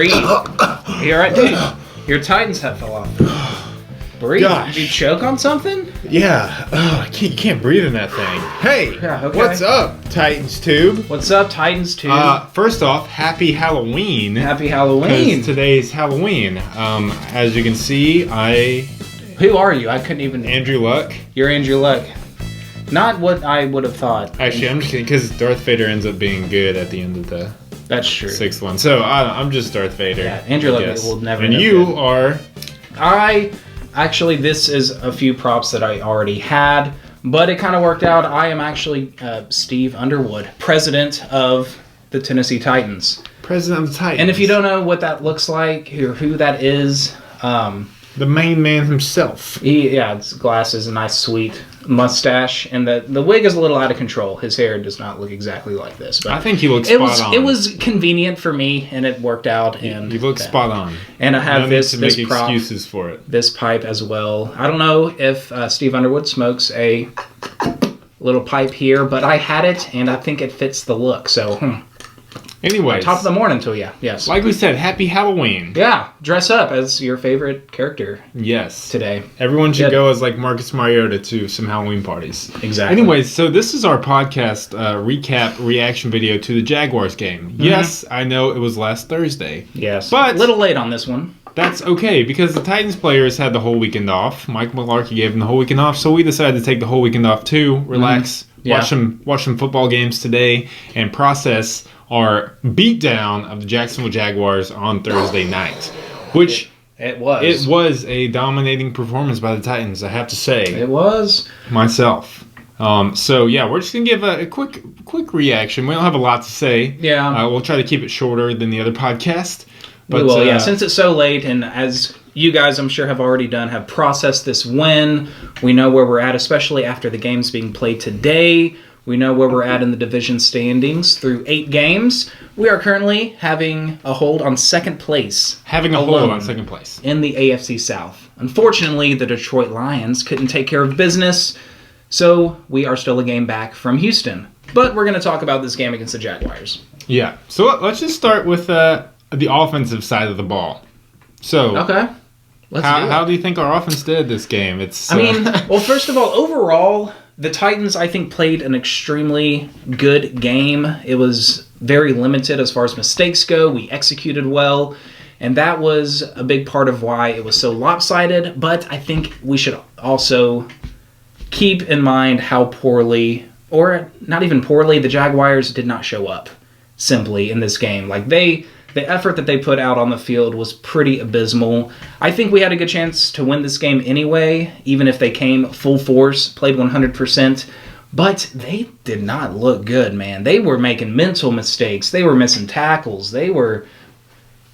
Breathe. You alright, dude? Your Titans hat fell off. Breathe. Gosh. Did you choke on something? Yeah. Oh, you can't breathe in that thing. Hey, Yeah, okay. What's up, Titans Tube? What's up, Titans tube? First off, happy Halloween. Happy Halloween. 'Cause today's Halloween. As you can see, Who are you? I couldn't even... Andrew Luck. You're Andrew Luck. Not what I would have thought. Actually, I'm just kidding, because Darth Vader ends up being good at the end of the That's true. sixth one. So I'm just Darth Vader. Yeah, Andrew Luck Yes. will never And know you good. are... Actually, this is a few props that I already had, but it kind of worked out. I am actually Steve Underwood, president of the Tennessee Titans. President of the Titans. And if you don't know what that looks like or who that is, the main man himself. it's glasses, a nice sweet mustache, and the wig is a little out of control. His hair does not look exactly like this. But I think he looks spot on. It was convenient for me, and it worked out. And You look spot on. And I have No this need to make prop, excuses for it. this pipe as well. I don't know if Steve Underwood smokes a little pipe here, but I had it, and I think it fits the look. So, Anyways, top of the morning to you. Yes. like we said, happy Halloween. Yeah, dress up as your favorite character Yes. today. Everyone should Good. go as like Marcus Mariota to some Halloween parties. Exactly. Anyways, so this is our podcast recap reaction video to the Jaguars game. Mm-hmm. Yes, I know it was last Thursday. Yes. But- a little late on this one. That's okay because the Titans players had the whole weekend off. Mike Mularkey gave them the whole weekend off, so we decided to take the whole weekend off too. Relax, Yeah. watch some football games today, and process our beatdown of the Jacksonville Jaguars on Thursday night, which It was. it was a dominating performance by the Titans. I have to say It was. myself. So yeah, we're just gonna give a quick reaction. We don't have a lot to say. Yeah. We'll try to keep it shorter than the other podcast. But yeah, since it's so late, and as you guys I'm sure have already done, have processed this win, we know where we're at, especially after the games being played today. We know where we're at in the division standings through 8 games. We are currently having a hold on second place. having a hold alone on second place. in the AFC South. Unfortunately, the Detroit Lions couldn't take care of business, so we are still a game back from Houston. But we're going to talk about this game against the Jaguars. Yeah. So let's just start with the offensive side of the ball. So Okay. Let's do it. how do you think our offense did this game? It's I mean, well, first of all, overall, the Titans, I think, played an extremely good game. It was very limited as far as mistakes go. We executed well, and that was a big part of why it was so lopsided. But I think we should also keep in mind how poorly, or not even poorly, the Jaguars did not show up simply in this game. Like, the effort that they put out on the field was pretty abysmal. I think we had a good chance to win this game anyway, even if they came full force, played 100%. But they did not look good, man. They were making mental mistakes. They were missing tackles. They were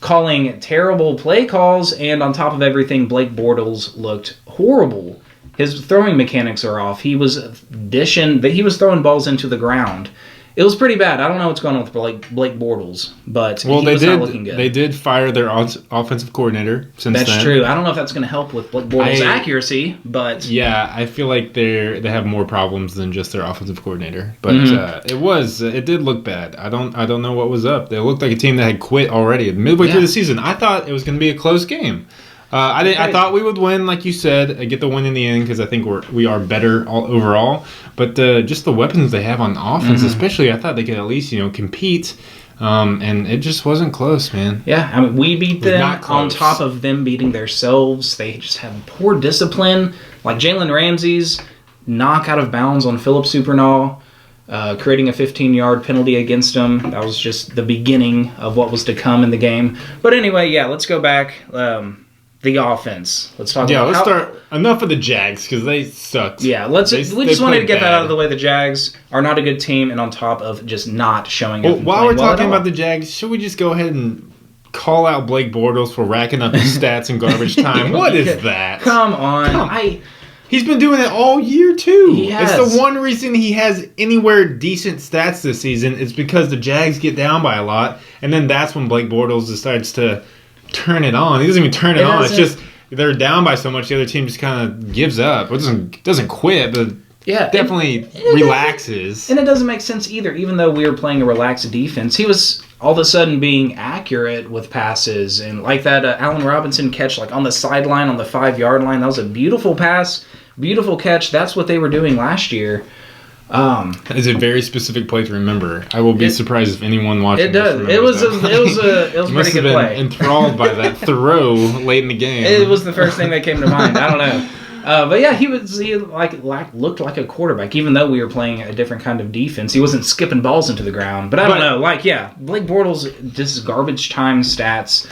calling terrible play calls. And on top of everything, Blake Bortles looked horrible. His throwing mechanics are off. He was throwing balls into the ground. It was pretty bad. I don't know what's going on with Blake Bortles, but he was not looking good. They did fire their offensive coordinator since then. That's true. I don't know if that's going to help with Blake Bortles' accuracy, but Yeah, I feel like they have more problems than just their offensive coordinator. But it did look bad. I don't know what was up. They looked like a team that had quit already midway through the season. I thought it was going to be a close game. I thought we would win, like you said, get the win in the end because I think we are better overall. But just the weapons they have on offense, especially, I thought they could at least compete. And it just wasn't close, man. yeah, I mean, we beat them not on close. top of them beating themselves. They just have poor discipline. Like Jalen Ramsey's knock out of bounds on Philip Supernaw, creating a 15-yard penalty against him. That was just the beginning of what was to come in the game. But anyway, yeah, let's go back. The offense. Let's talk about let's start. Enough of the Jags because they sucked. Yeah, we just wanted to played get that bad. out of the way. The Jags are not a good team, and on top of just not showing up. Well, and while we're playing well at talking all. about the Jags, should we just go ahead and call out Blake Bortles for racking up his stats in garbage time? What is that? Come on. He's been doing it all year, too. He has. It's the one reason he has anywhere decent stats this season is because the Jags get down by a lot, and then that's when Blake Bortles decides to turn it on. He doesn't even turn it on. It's just they're down by so much, the other team just kind of gives up. It doesn't quit, but definitely relaxes. And it doesn't make sense either, even though we were playing a relaxed defense. He was all of a sudden being accurate with passes. And like that Allen Robinson catch, like on the sideline on the 5-yard line, that was a beautiful pass, beautiful catch. That's what they were doing last year. It's a very specific play to remember. I will be surprised if anyone watching. It does. It was a pretty good play. Enthralled by that throw late in the game. It was the first thing that came to mind. I don't know. But yeah, he looked like a quarterback, even though we were playing a different kind of defense. He wasn't skipping balls into the ground. But I don't know. Blake Bortles, just garbage time stats.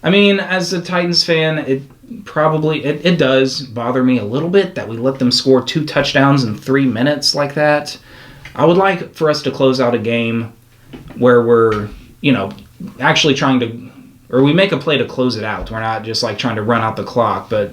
I mean, as a Titans fan, it does bother me a little bit that we let them score 2 touchdowns in 3 minutes like that. I would like for us to close out a game where we're, actually trying to, or we make a play to close it out. We're not just trying to run out the clock, but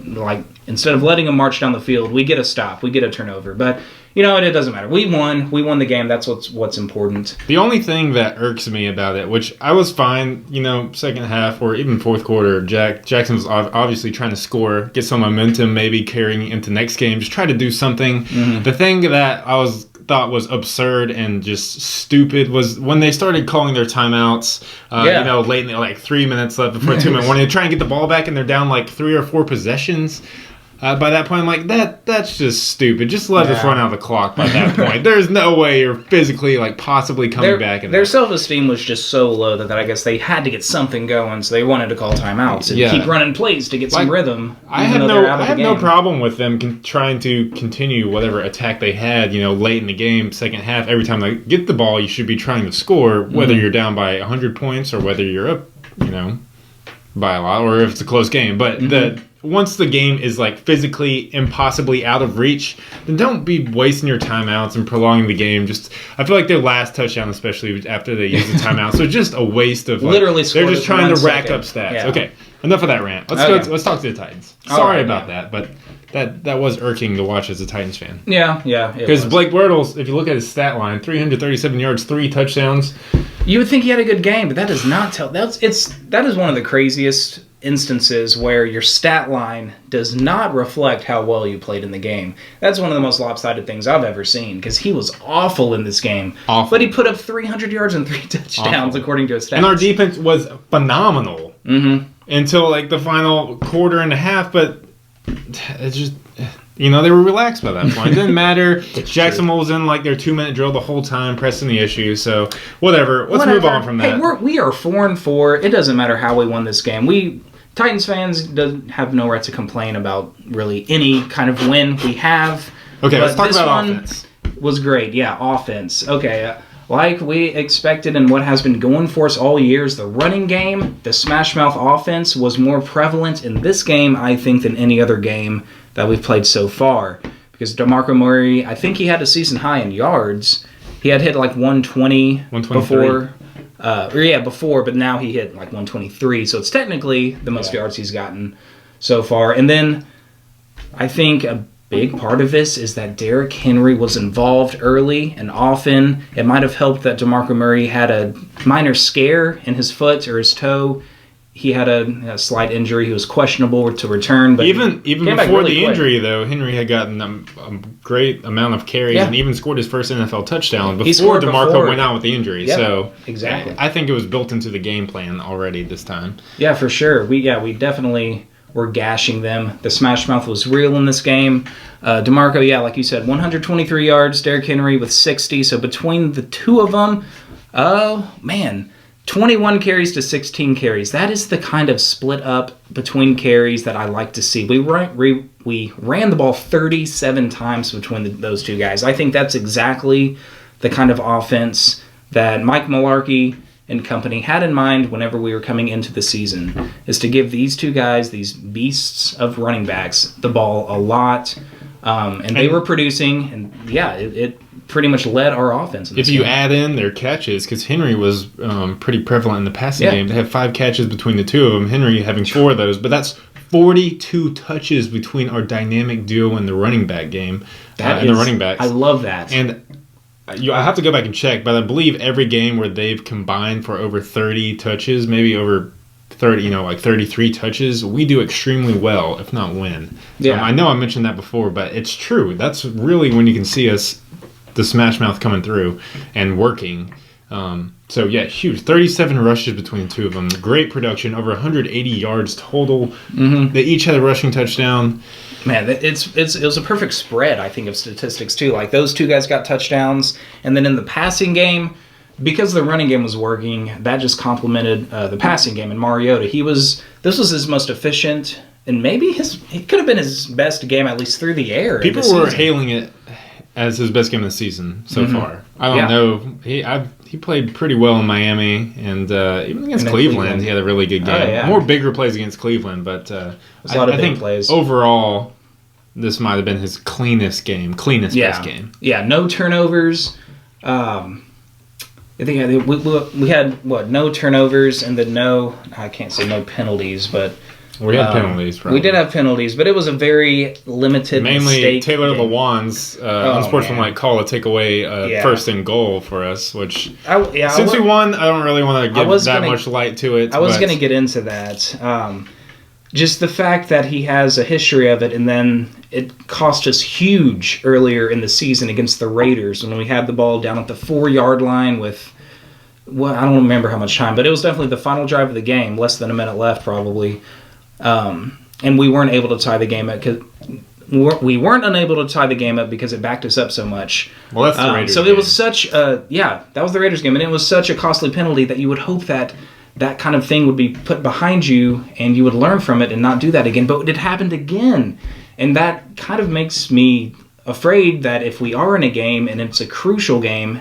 instead of letting them march down the field, we get a stop, we get a turnover. But it doesn't matter. We won the game. That's what's important. The only thing that irks me about it, which I was fine, second half or even fourth quarter, Jackson was obviously trying to score, get some momentum, maybe carrying into next game, just try to do something. Mm-hmm. The thing that thought was absurd and just stupid was when they started calling their timeouts, late in 3 minutes left before 2 minute warning, to try and get the ball back, and they're down 3 or 4 possessions. By that point, I'm like, that's just stupid. Just let us run out the clock by that point. There's no way you're physically, possibly coming back. Their self-esteem was just so low that I guess they had to get something going, so they wanted to call timeouts and keep running plays to get some rhythm. I have no problem with them trying to continue whatever attack they had, late in the game, second half. Every time they get the ball, you should be trying to score, whether you're down by 100 points or whether you're up, by a lot, or if it's a close game. But once the game is physically impossibly out of reach, then don't be wasting your timeouts and prolonging the game. I feel like their last touchdown, especially after they use the timeout, so just a waste of literally. They're just trying to rack up stats. Yeah. Okay, enough of that rant. Let's talk to the Titans. Sorry about that, but that was irking to watch as a Titans fan. Yeah. Because Blake Bortles, if you look at his stat line, 337 yards, 3 touchdowns. You would think he had a good game, but that does not tell. That is one of the craziest instances where your stat line does not reflect how well you played in the game. That's one of the most lopsided things I've ever seen, because he was awful in this game. Awful. But he put up 300 yards and 3 touchdowns, according to his stats. And our defense was phenomenal until the final quarter and a half, but it's just... they were relaxed by that point. It didn't matter. Jacksonville was in their 2-minute drill the whole time, pressing the issue. So, whatever. Let's move on from that. Hey, we are 4-4. It doesn't matter how we won this game. Titans fans have no right to complain about really any kind of win we have. Okay, let's talk about offense. Was great. Yeah, offense. Okay, like we expected and what has been going for us all years, the running game, the smash mouth offense was more prevalent in this game, I think, than any other game that we've played so far. Because DeMarco Murray, I think he had a season high in yards. He had hit 120 before. Before, but now he hit 123. So it's technically the most yards he's gotten so far. And then I think a big part of this is that Derrick Henry was involved early and often. It might have helped that DeMarco Murray had a minor scare in his foot or his toe. He had a slight injury. He was questionable to return. But even before the injury, though, Henry had gotten a great amount of carries and even scored his first NFL touchdown before DeMarco went out with the injury. Yep, so exactly, I think it was built into the game plan already this time. Yeah, for sure. We definitely were gashing them. The smash mouth was real in this game. DeMarco, like you said, 123 yards. Derrick Henry with 60. So between the two of them, 21 carries to 16 carries. That is the kind of split up between carries that I like to see. We ran the ball 37 times between those two guys. I think that's exactly the kind of offense that Mike Mularkey and company had in mind whenever we were coming into the season, is to give these two guys, these beasts of running backs, the ball a lot. And they were producing, and it pretty much led our offense. If you add in their catches, because Henry was pretty prevalent in the passing game. They had 5 catches between the two of them, Henry having 4 of those, but that's 42 touches between our dynamic duo in the running back game. And the running backs. I love that. And I have to go back and check, but I believe every game where they've combined for over 30 touches, maybe over 30, 33 touches, we do extremely well, if not win. So I know I mentioned that before, but it's true. That's really when you can see us, the smash mouth coming through and working. So, yeah, huge. 37 rushes between the two of them. Great production. Over 180 yards total. Mm-hmm. They each had a rushing touchdown. Man, it was a perfect spread, I think, of statistics, too. Like, those two guys got touchdowns. And then in the passing game, because the running game was working, that just complemented the passing game. And Mariota, this was his most efficient, and maybe it could have been his best game, at least through the air. People were hailing it as his best game of the season so far. I don't know. He played pretty well in Miami, and even against Cleveland, he had a really good game. Oh, yeah. More bigger plays against Cleveland, but I think plays. Overall, this might have been his cleanest best game. Yeah, no turnovers. I think we had, no turnovers, and then I can't say no penalties, but... We had penalties, probably. We did have penalties, but it was a very limited Mainly Taylor Lewan's unsportsmanlike call to take away first and goal for us, which... Since we won, I don't really want to give much light to it. I was going to get into that. Just the fact that he has a history of it, and then it cost us huge earlier in the season against the Raiders when we had the ball down at the 4-yard line with, I don't remember how much time, but it was definitely the final drive of the game, less than a minute left probably. And we weren't able to tie the game up because it backed us up so much. Well, that's the Raiders game. It was such that was the Raiders game, and it was such a costly penalty that you would hope that kind of thing would be put behind you and you would learn from it and not do that again. But it happened again. And that kind of makes me afraid that if we are in a game and it's a crucial game,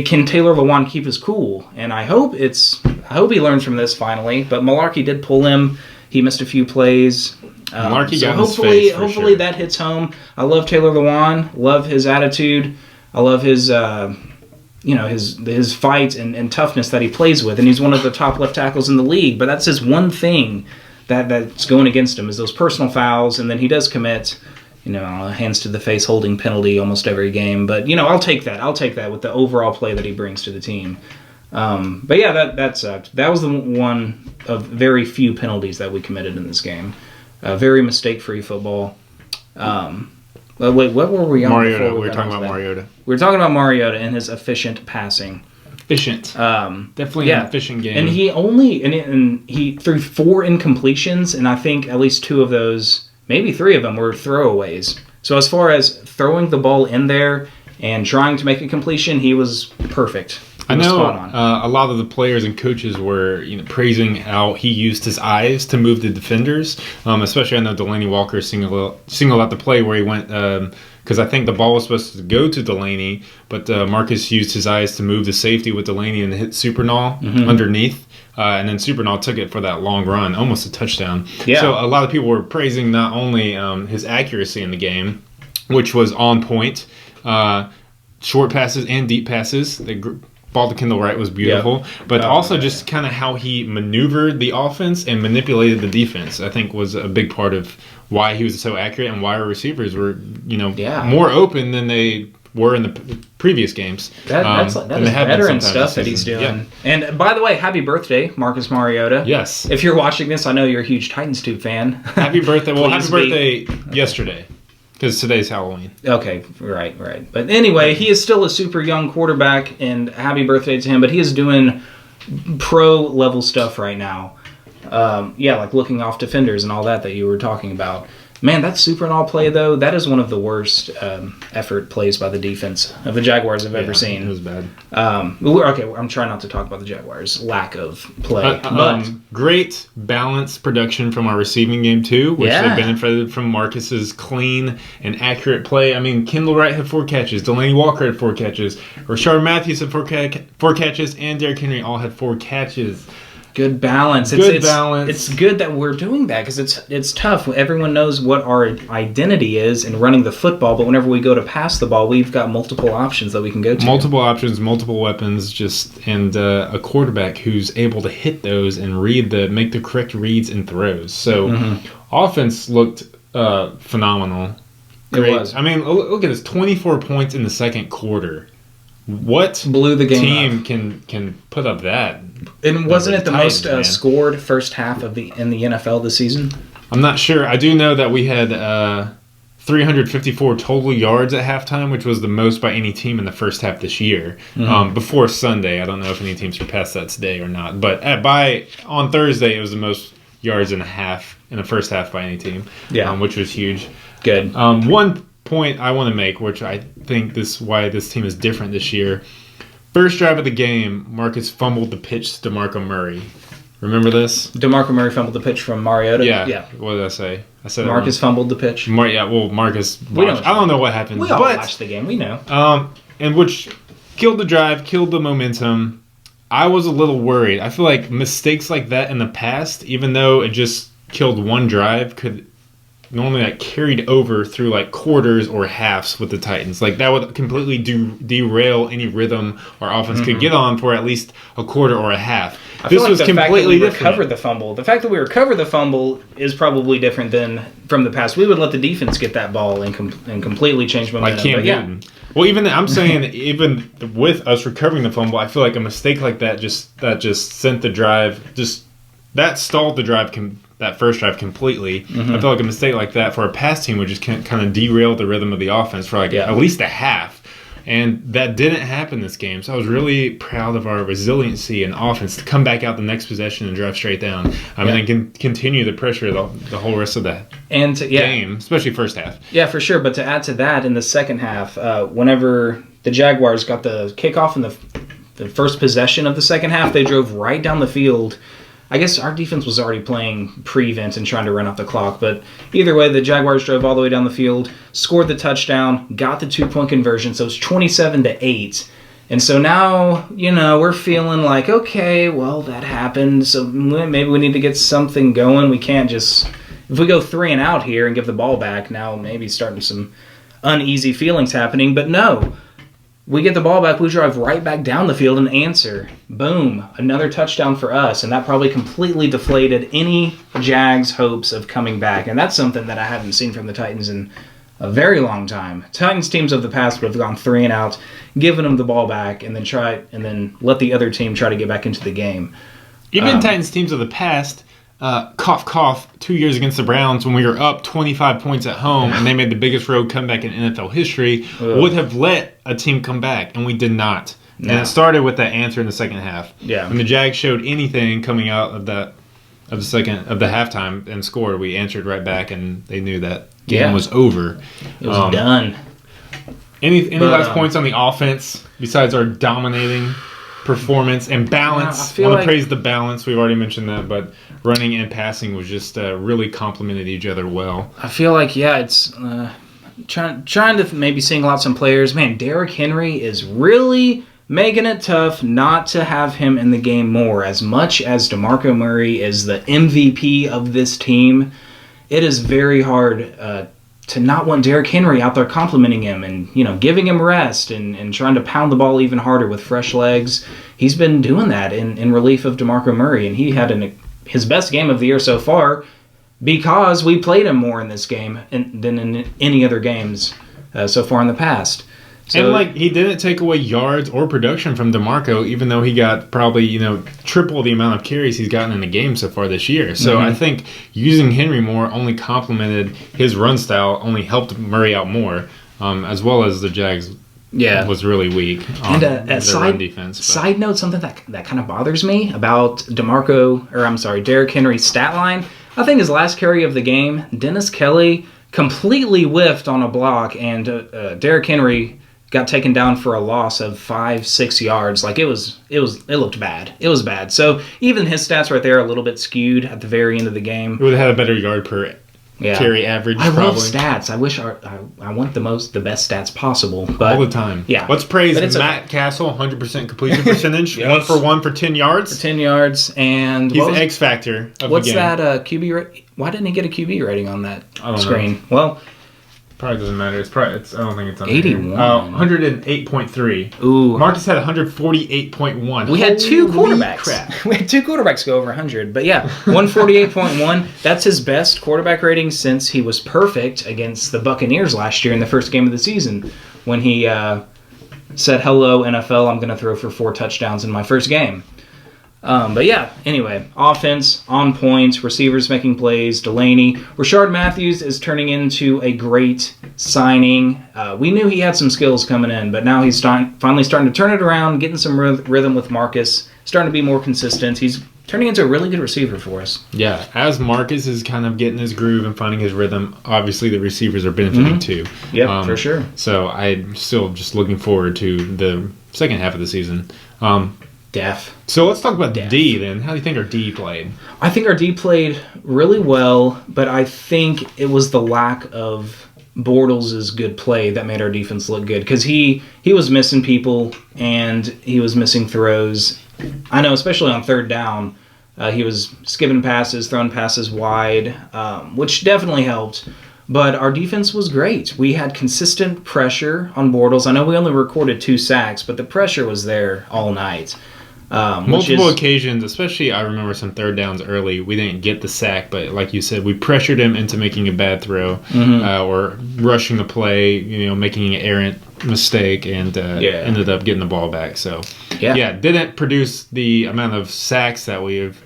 can Taylor Lewan keep his cool? And I hope he learns from this finally. But Malarkey did pull him. He missed a few plays. Hopefully that hits home. I love Taylor Lewan. Love his attitude. I love his his fight and toughness that he plays with, and he's one of the top left tackles in the league. But that's his one thing that's going against him is those personal fouls, and then he does commit, hands to the face holding penalty almost every game. But I'll take that. I'll take that with the overall play that he brings to the team. But yeah, that sucked. That was the one of very few penalties that we committed in this game. Very mistake-free football. Wait, what were we on? Mariota. We were talking about Mariota. We were talking about Mariota and his efficient passing. Efficient. Definitely an efficient game. And he threw 4 incompletions, and I think at least 2 of those, maybe 3 of them, were throwaways. So as far as throwing the ball in there and trying to make a completion, he was perfect. I know a lot of the players and coaches were praising how he used his eyes to move the defenders. Especially, I know Delaney Walker singled out the play where he went because I think the ball was supposed to go to Delaney, but Marcus used his eyes to move the safety with Delaney and hit Supernall underneath. And then Supernall took it for that long run, almost a touchdown. Yeah. So a lot of people were praising not only his accuracy in the game, which was on point, short passes and deep passes. The ball to Kendall Wright was beautiful, but also just kind of how he maneuvered the offense and manipulated the defense, I think, was a big part of why he was so accurate and why our receivers were, more open than they were in the previous games. That's veteran stuff that he's doing. Yeah. And by the way, happy birthday, Marcus Mariota. Yes. If you're watching this, I know you're a huge Titans Tube fan. Happy birthday. Well, happy birthday yesterday. Because today's Halloween. Okay, right. But anyway, he is still a super young quarterback, and happy birthday to him. But he is doing pro-level stuff right now. Like looking off defenders and all that you were talking about. Man, that super and all play, though, that is one of the worst effort plays by the defense of the Jaguars I've ever seen. It was bad. I'm trying not to talk about the Jaguars' lack of play. But great balanced production from our receiving game, too, which they benefited from Marcus's clean and accurate play. I mean, Kendall Wright had 4 catches. Delaney Walker had 4 catches. Rashard Matthews had 4 catches. And Derrick Henry all had 4 catches. Good balance. It's good that we're doing that because it's tough. Everyone knows what our identity is in running the football, but whenever we go to pass the ball, we've got multiple options that we can go to. Multiple options, multiple weapons, and a quarterback who's able to hit those and make the correct reads and throws. So offense looked phenomenal. Great. It was. I mean, look at this, 24 points in the second quarter. What blew the game team can put up that? And wasn't it the most scored first half in the NFL this season? I'm not sure. I do know that we had 354 total yards at halftime, which was the most by any team in the first half this year. Before Sunday, I don't know if any team surpassed that today or not, but on Thursday, it was the most yards in the first half by any team, which was huge. Good. One point I want to make, which I think why this team is different this year. First drive of the game, Marcus fumbled the pitch to DeMarco Murray. Remember this? DeMarco Murray fumbled the pitch from Mariota? Yeah. What did I say? I said Marcus fumbled the pitch? Marcus watched. I don't know what happened. We all watched the game. We know. And which killed the drive, killed the momentum. I was a little worried. I feel like mistakes like that in the past, even though it just killed one drive, could normally carried over through quarters or halves with the Titans. That would completely derail any rhythm our offense could get on for at least a quarter or a half. I feel like the fact that we recovered the fumble. The fact that we recovered the fumble is probably different than from the past. We would let the defense get that ball and completely change momentum. Like Cam Newton. Well, I'm saying even with us recovering the fumble, I feel like a mistake like that just sent the drive, that stalled the drive. That first drive completely. I feel like a mistake like that for a pass team would just kind of derail the rhythm of the offense for at least a half. And that didn't happen this game. So I was really proud of our resiliency and offense to come back out the next possession and drive straight down. And can continue the pressure the whole rest of that game, especially first half. Yeah, for sure. But to add to that, in the second half, whenever the Jaguars got the kickoff in the first possession of the second half, they drove right down the field. I guess our defense was already playing prevent and trying to run off the clock. But either way, the Jaguars drove all the way down the field, scored the touchdown, got the 2-point conversion. So it's 27-8. And so now, we're feeling like, okay, well, that happened. So maybe we need to get something going. We can't just, if we go 3 and out here and give the ball back, now maybe starting some uneasy feelings happening. But no. We get the ball back, we drive right back down the field and answer. Boom, another touchdown for us. And that probably completely deflated any Jags' hopes of coming back. And that's something that I haven't seen from the Titans in a very long time. Titans teams of the past would have gone 3 and out, given them the ball back, and then let the other team try to get back into the game. Even Titans teams of the past, cough, cough, 2 years against the Browns when we were up 25 points at home and they made the biggest road comeback in NFL history, would have let a team come back, and we did not. No. And it started with that answer in the second half. Yeah. When the Jags showed anything coming out of the halftime and scored, we answered right back, and they knew that game was over. It was done. Any last points on the offense besides our dominating performance and balance? I want to praise the balance. We've already mentioned that, but running and passing was just really complemented each other well. I feel like, it's trying to maybe single out some players. Man, Derrick Henry is really making it tough not to have him in the game more. As much as DeMarco Murray is the MVP of this team, it is very hard to not want Derrick Henry out there complimenting him and giving him rest and trying to pound the ball even harder with fresh legs. He's been doing that in relief of DeMarco Murray, and he had his best game of the year so far because we played him more in this game than in any other games so far in the past. So, and he didn't take away yards or production from DeMarco, even though he got probably triple the amount of carries he's gotten in a game so far this year. So I think using Henry more only complemented his run style, only helped Murray out more, as well as the Jags was really weak on their run defense. But. Side note, something that kind of bothers me about Derrick Henry's stat line. I think his last carry of the game, Dennis Kelly completely whiffed on a block, and Derrick Henry got taken down for a loss of 5-6 yards. It looked bad. It was bad. So even his stats right there are a little bit skewed at the very end of the game. He would have had a better yard per carry average. I love stats. I wish I want the best stats possible. But, all the time. Yeah. Let's praise Matt Castle, 100% completion percentage. Yes. 1 for 10 yards. For 10 yards. And he's the X factor of the game. What's that QB? Why didn't he get a QB rating on that screen? Know. Well, probably doesn't matter. I don't think it's on 81. 108.3. Ooh. Marcus had 148.1. We had 2 quarterbacks. Crap. We had 2 quarterbacks go over 100. But 148.1. That's his best quarterback rating since he was perfect against the Buccaneers last year in the first game of the season when he said, "Hello, NFL, I'm going to throw for 4 touchdowns in my first game." But yeah, anyway, offense on point, receivers making plays, Delaney. Rashard Matthews is turning into a great signing. We knew he had some skills coming in, but now he's finally starting to turn it around, getting some rhythm with Marcus, starting to be more consistent. He's turning into a really good receiver for us. Yeah, as Marcus is kind of getting his groove and finding his rhythm, obviously the receivers are benefiting too. Yeah, for sure. So I'm still just looking forward to the second half of the season. So let's talk about the D then. How do you think our D played? I think our D played really well, but I think it was the lack of Bortles' good play that made our defense look good, because he was missing people and he was missing throws. I know, especially on third down, he was skipping passes, throwing passes wide, which definitely helped. But our defense was great. We had consistent pressure on Bortles. I know we only recorded 2 sacks, but the pressure was there all night. Multiple occasions, especially I remember some third downs early. We didn't get the sack, but like you said, we pressured him into making a bad throw or rushing the play, making an errant mistake, and ended up getting the ball back. So, didn't produce the amount of sacks that we have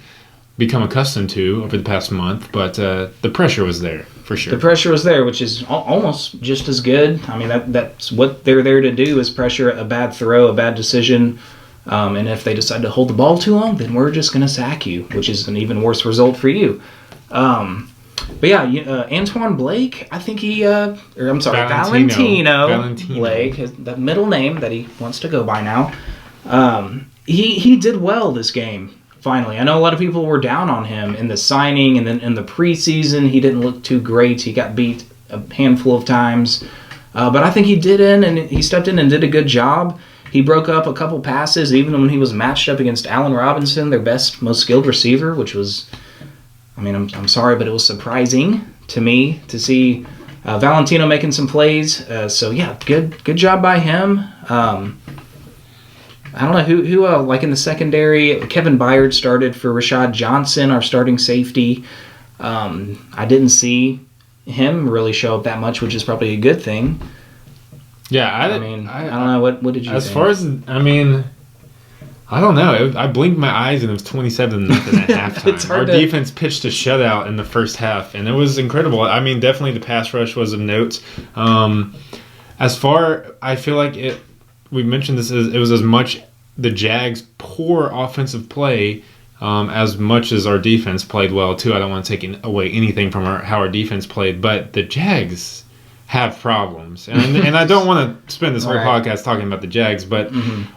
become accustomed to over the past month, but the pressure was there for sure. The pressure was there, which is almost just as good. I mean, that's what they're there to do, is pressure a bad throw, a bad decision. And if they decide to hold the ball too long, then we're just going to sack you, which is an even worse result for you. But yeah, Antoine Blake, I think Valentino Blake, the middle name that he wants to go by now. He did well this game, finally. I know a lot of people were down on him in the signing, and then in the preseason, he didn't look too great. He got beat a handful of times. But I think he stepped in and did a good job. He broke up a couple passes, even when he was matched up against Allen Robinson, their best, most skilled receiver, which was, I'm sorry, but it was surprising to me to see Valentino making some plays. So yeah, good job by him. I don't know who like in the secondary, Kevin Byard started for Rashad Johnson, our starting safety. I didn't see him really show up that much, which is probably a good thing. Yeah, I don't know. What did you think? As far as, I don't know. I blinked my eyes and it was 27-0 at halftime. Our defense pitched a shutout in the first half, and it was incredible. Definitely the pass rush was of note. I feel like we mentioned this, it was as much the Jags' poor offensive play as much as our defense played well, too. I don't want to take away anything from how our defense played, but the Jags have problems, and I don't want to spend this whole podcast talking about the Jags, but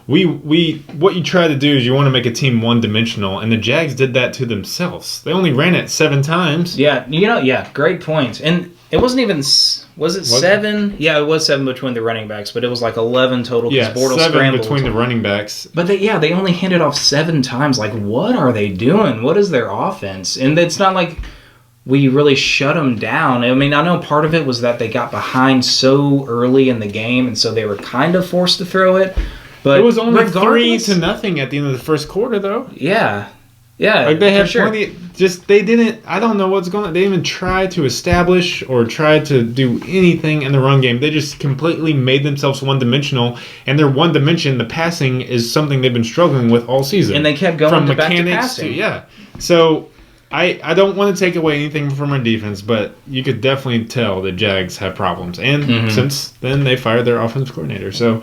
what you try to do is you want to make a team one-dimensional, and the Jags did that to themselves. They only ran it 7 times. Yeah, great point. And it wasn't even, was it 7? Yeah, it was 7 between the running backs, but it was like 11 total. Yeah, 7 between the running backs. But they only handed off 7 times. Like, what are they doing? What is their offense? And it's not like we really shut them down. I know part of it was that they got behind so early in the game, and so they were kind of forced to throw it. But it was only 3-0 at the end of the first quarter, though. Yeah, like they had plenty. They didn't. I don't know what's going on. They didn't even try to establish or try to do anything in the run game. They just completely made themselves one-dimensional, and their one dimension, the passing, is something they've been struggling with all season. And they kept going from to mechanics back to passing. So. I don't want to take away anything from our defense, but you could definitely tell the Jags have problems. And since then, they fired their offensive coordinator. So,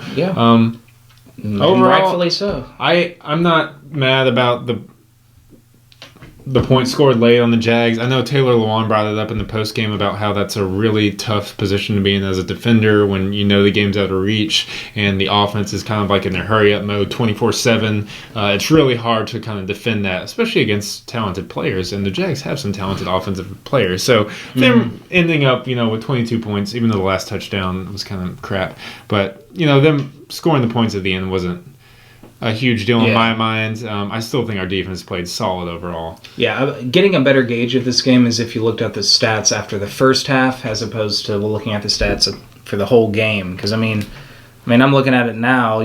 overall, rightfully so. I'm not mad about the points scored late on the Jags. I know Taylor Lewan brought it up in the postgame about how that's a really tough position to be in as a defender when the game's out of reach and the offense is kind of like in their hurry-up mode 24/7. It's really hard to kind of defend that, especially against talented players, and the Jags have some talented offensive players. So them ending up, with 22 points, even though the last touchdown was kind of crap, but, them scoring the points at the end wasn't a huge deal in my mind. I still think our defense played solid overall. Yeah, getting a better gauge of this game is if you looked at the stats after the first half as opposed to looking at the stats for the whole game. Because, I'm looking at it now.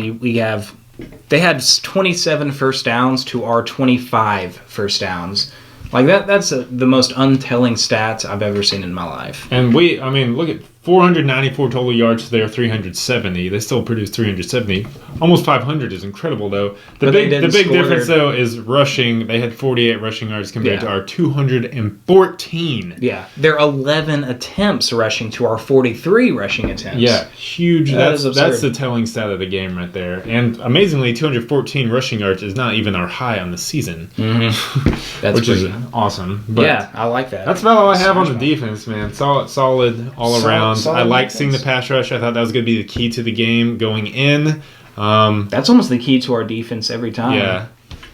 They had 27 first downs to our 25 first downs. Like, that's the most untelling stat I've ever seen in my life. And look at 494 total yards to their 370. They still produced 370. Almost 500 is incredible, though. The big difference, though, is rushing. They had 48 rushing yards compared to our 214. Yeah, their 11 attempts rushing to our 43 rushing attempts. Yeah, huge. That's the telling stat of the game right there. And amazingly, 214 rushing yards is not even our high on the season. Mm-hmm. Which is awesome. But yeah, I like that. That's about all I have on the defense, man. Solid all around. I like seeing the pass rush. I thought that was going to be the key to the game going in. That's almost the key to our defense every time. Yeah,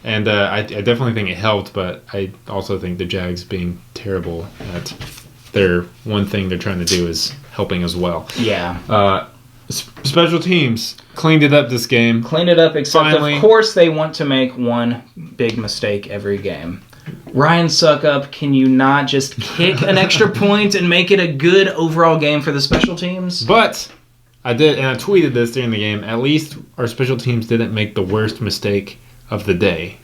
and I definitely think it helped, but I also think the Jags being terrible at their one thing they're trying to do is helping as well. Yeah. Special teams cleaned it up this game. Cleaned it up, except finally, of course they want to make one big mistake every game. Ryan Suckup, can you not just kick an extra point and make it a good overall game for the special teams? But I did, and I tweeted this during the game, at least our special teams didn't make the worst mistake of the day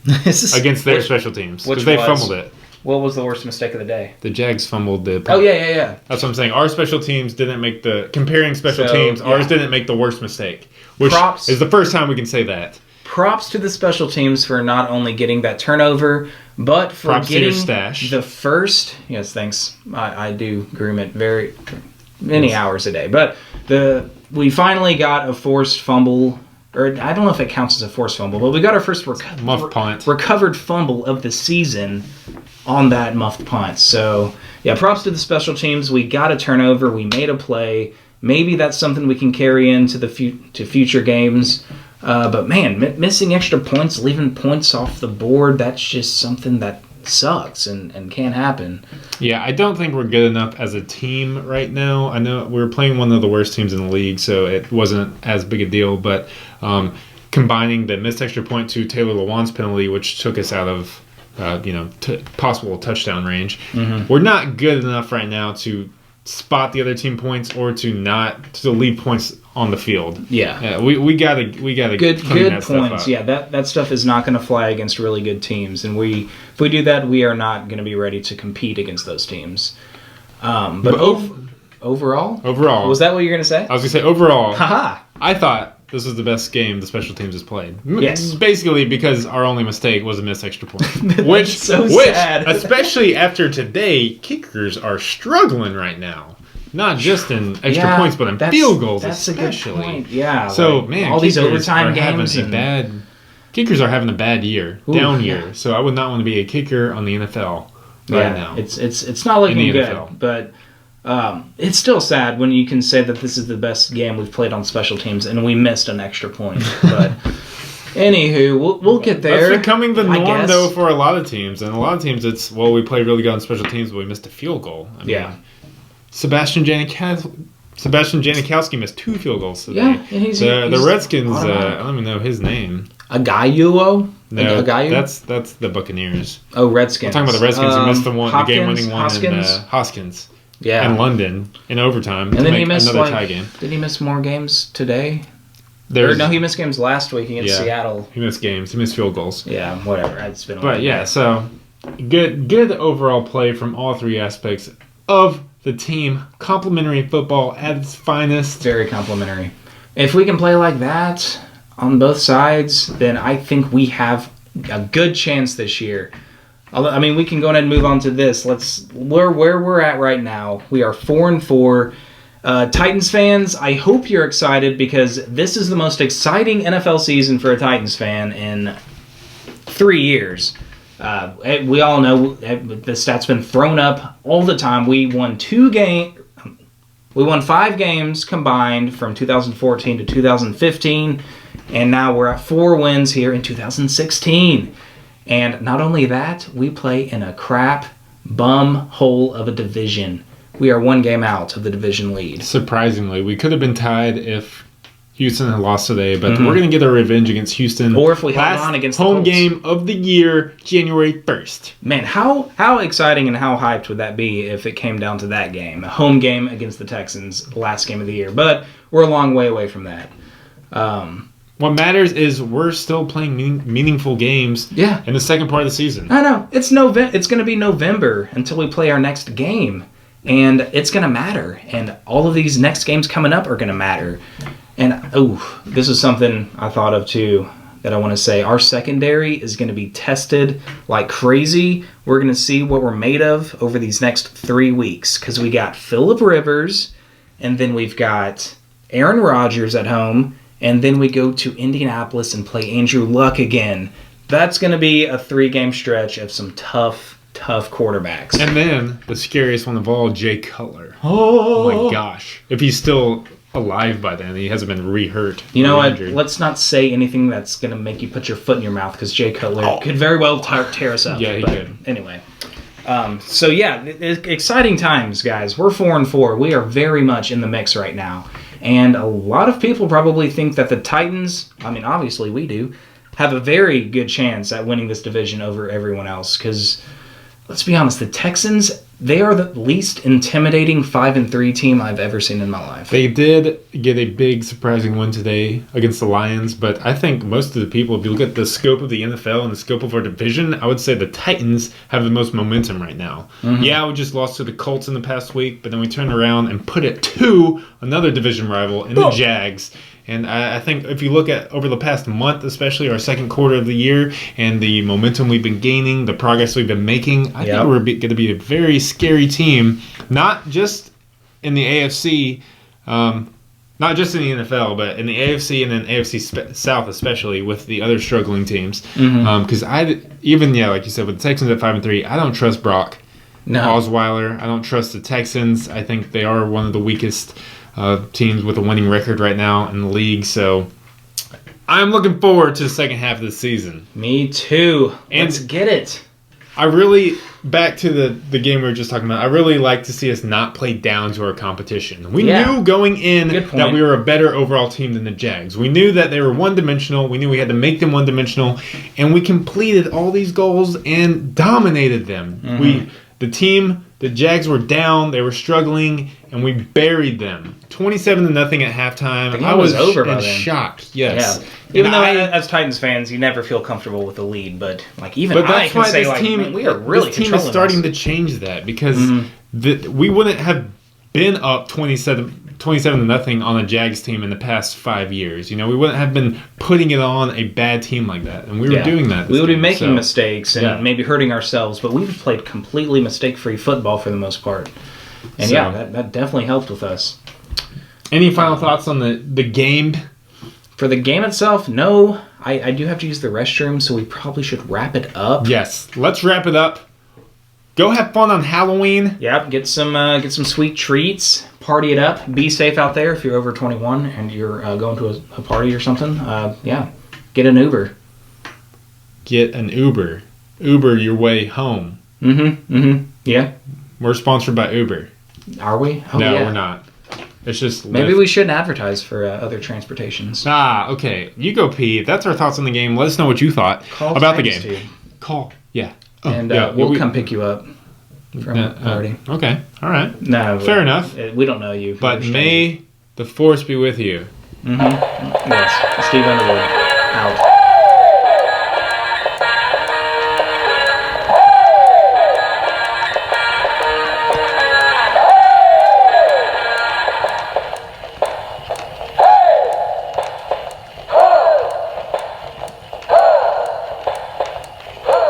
against their special teams. Because they fumbled it. What was the worst mistake of the day? The Jags fumbled the... Oh, yeah. That's what I'm saying. Our special teams didn't make the... Comparing special teams, ours didn't make the worst mistake. Which is the first time we can say that. Props to the special teams for not only getting that turnover, but for getting the first... Yes, thanks. I do groom it very many hours a day. But we finally got a forced fumble... Or I don't know if it counts as a forced fumble, but we got our first recovered fumble of the season on that muffed punt. So, yeah, props to the special teams. We got a turnover. We made a play. Maybe that's something we can carry into the future games. But, man, missing extra points, leaving points off the board, that's just something that sucks and can't happen. Yeah, I don't think we're good enough as a team right now. I know we're playing one of the worst teams in the league, so it wasn't as big a deal. But combining the missed extra point to Taylor Lewan's penalty, which took us out of possible touchdown range, we're not good enough right now to spot the other team points or to leave points on the field. Yeah, we gotta good points. Yeah, that stuff is not going to fly against really good teams, and if we do that, we are not going to be ready to compete against those teams. But overall, was that what you're going to say? I was going to say overall. Haha! I thought this was the best game the special teams has played. Yes. Basically because our only mistake was a missed extra point. which sad. Especially after today, kickers are struggling right now. Not just in extra points, but in field goals that's especially. A good point. Yeah. So, man, all these overtime games. Kickers are having a bad year, down year. So I would not want to be a kicker on the NFL right now. It's not looking good, NFL. But... it's still sad when you can say that this is the best game we've played on special teams and we missed an extra point. But anywho, we'll get there. That's becoming the norm, though, for a lot of teams. And a lot of teams, it's, we played really good on special teams, but we missed a field goal. I mean, Sebastian Janikowski missed 2 field goals today. Yeah, and he's the Redskins, I don't even know his name. Agayuo? No, that's the Buccaneers. Oh, Redskins. I'm talking about the Redskins who missed the game-winning one in Hoskins. Yeah. In London in overtime and to then make he missed another tie game. Did he miss more games today? He missed games last week against Seattle. He missed games. He missed field goals. Yeah, whatever. It's been. But yeah, so good overall play from all 3 aspects of the team. Complimentary football at its finest. Very complimentary. If we can play like that on both sides, then I think we have a good chance this year. I mean, we can go ahead and move on to this. Where we're at right now. We are 4-4. Titans fans, I hope you're excited because this is the most exciting NFL season for a Titans fan in 3 years. We all know the stat's been thrown up all the time. We won 5 games combined from 2014 to 2015, and now we're at 4 wins here in 2016. And not only that, we play in a crap bum hole of a division. We are 1 game out of the division lead. Surprisingly, we could have been tied if Houston had lost today, but we're going to get our revenge against Houston. Or if we held on against the home game of the year, January 1st. Man, how exciting and how hyped would that be if it came down to that game? A home game against the Texans, last game of the year. But we're a long way away from that. What matters is we're still playing meaningful games in the second part of the season. I know. It's going to be November until we play our next game. and it's going to matter. And all of these next games coming up are going to matter. And, this is something I thought of, too, that I want to say. Our secondary is going to be tested like crazy. We're going to see what we're made of over these next 3 weeks, because we got Phillip Rivers, and then we've got Aaron Rodgers at home, and then we go to Indianapolis and play Andrew Luck again. That's going to be a 3-game stretch of some tough quarterbacks. And then the scariest one of all, Jay Cutler. Oh my gosh. If he's still alive by then, he hasn't been re-hurt. You know what? Let's not say anything that's going to make you put your foot in your mouth, because Jay Cutler could very well tear us up. Yeah, he could. Anyway. So, exciting times, guys. We're 4-4. We are very much in the mix right now. And a lot of people probably think that the Titans, I mean, obviously we do, have a very good chance at winning this division over everyone else. Because, let's be honest, the Texans, they are the least intimidating 5-3 team I've ever seen in my life. They did get a big, surprising win today against the Lions, but I think most of the people, if you look at the scope of the NFL and the scope of our division, I would say the Titans have the most momentum right now. Mm-hmm. Yeah, we just lost to the Colts in the past week, but then we turned around and put it to another division rival in the Jags. And I think if you look at over the past month, especially our second quarter of the year, and the momentum we've been gaining, the progress we've been making, I think we're going to be a very scary team, not just in the AFC, not just in the NFL, but in the AFC and then AFC South especially, with the other struggling teams. Because like you said, with the Texans at 5-3, I don't trust Brock Osweiler. I don't trust the Texans. I think they are one of the weakest teams with a winning record right now in the league. So I'm looking forward to the second half of the season. Me too. Let's get it. I really, back to the game we were just talking about, I really like to see us not play down to our competition. We knew going in that we were a better overall team than the Jags. We knew that they were one-dimensional. We knew we had to make them one-dimensional. And we completed all these goals and dominated them. Mm-hmm. The Jags were down, they were struggling, and we buried them. 27-0 at halftime. I was shocked. Yes. Yeah. Even though as Titans fans, you never feel comfortable with the lead, but I can say we are really this team is starting to change that, because we wouldn't have been up 27-0 on a Jags team in the past 5 years. You know, we wouldn't have been putting it on a bad team like that, and we were doing that. We would be making mistakes and maybe hurting ourselves, but we've played completely mistake-free football for the most part. And that definitely helped with us. Any final thoughts on the game? For the game itself, no. I do have to use the restroom, so we probably should wrap it up. Yes, let's wrap it up. Go have fun on Halloween. Yep, get some sweet treats. Party it up. Be safe out there if you're over 21 and you're going to a party or something. Get an Uber. Get an Uber. Uber your way home. Yeah. We're sponsored by Uber. Are we? Oh, no, we're not. It's just maybe we shouldn't advertise for other transportations. Okay. You go pee. If that's our thoughts on the game, let us know what you thought about the game. Call. Yeah. And we'll come pick you up from the party. Okay. All right. No. Fair enough. We don't know you. But may the force be with you. Yes. Steve Underwood.